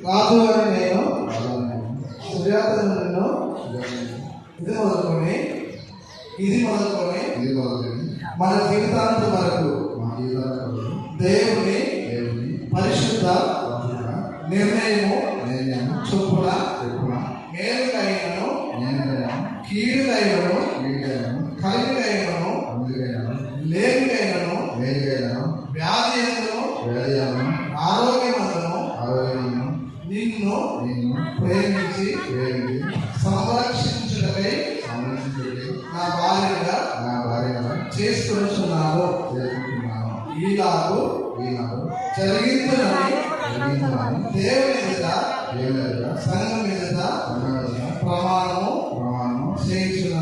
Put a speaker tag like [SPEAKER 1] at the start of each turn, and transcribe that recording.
[SPEAKER 1] రాజుగారి నేను సుజాతను ఇది మొదలుకొని మన జీవితాంతం వరకు దేవుని పరిశుద్ధ నిర్ణయము చొప్పున మేలుకైనను కీడుకైనను కలిగినను లేనికైనను వ్యాధి ఆరోగ్యమందును నిన్ను ప్రేమించి సంరక్షించుటకై నా భార్యగా చేసుకుంటున్నాను. ఈలాగు జరిగిందని దేవుని ఎదుట సంఘం ఎదుట ప్రమాణము చేయించున్నాను.